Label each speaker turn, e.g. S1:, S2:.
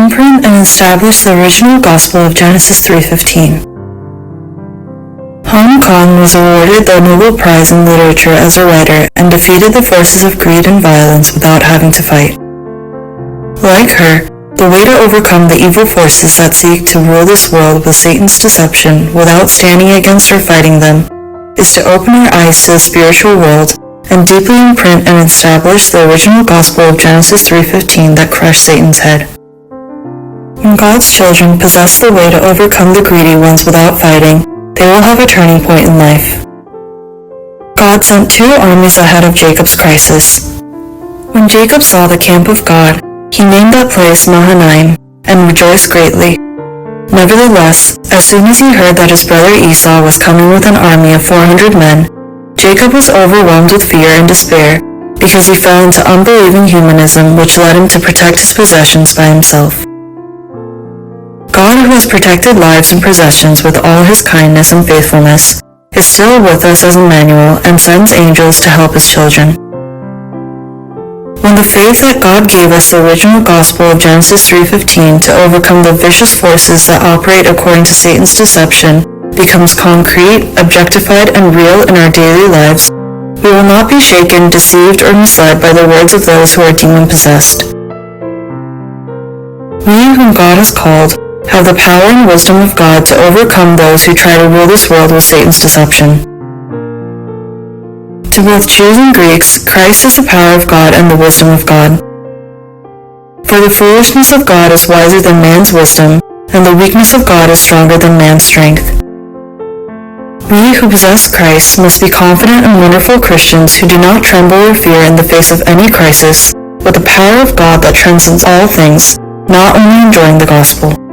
S1: imprint and establish the original gospel of Genesis 3:15. Kang was awarded the Nobel Prize in Literature as a writer and defeated the forces of greed and violence without having to fight. Like her, the way to overcome the evil forces that seek to rule this world with Satan's deception without standing against or fighting them is to open our eyes to the spiritual world and deeply imprint and establish the original gospel of Genesis 3:15 that crushed Satan's head. When God's children possess the way to overcome the greedy ones without fighting, they will have a turning point in life. God sent 2 armies ahead of Jacob's crisis. When Jacob saw the camp of God, he named that place Mahanaim and rejoiced greatly. Nevertheless, as soon as he heard that his brother Esau was coming with an army of 400 men, Jacob was overwhelmed with fear and despair because he fell into unbelieving humanism, which led him to protect his possessions by himself. God, who has protected lives and possessions with all his kindness and faithfulness, is still with us as Emmanuel and sends angels to help his children. When the faith that God gave us the original gospel of Genesis 3:15 to overcome the vicious forces that operate according to Satan's deception becomes concrete, objectified, and real in our daily lives, we will not be shaken, deceived, or misled by the words of those who are demon-possessed. We whom God has called have the power and wisdom of God to overcome those who try to rule this world with Satan's deception. To both Jews and Greeks, Christ is the power of God and the wisdom of God. For the foolishness of God is wiser than man's wisdom, and the weakness of God is stronger than man's strength. We who possess Christ must be confident and wonderful Christians who do not tremble or fear in the face of any crisis, with the power of God that transcends all things, not only enjoying the gospel.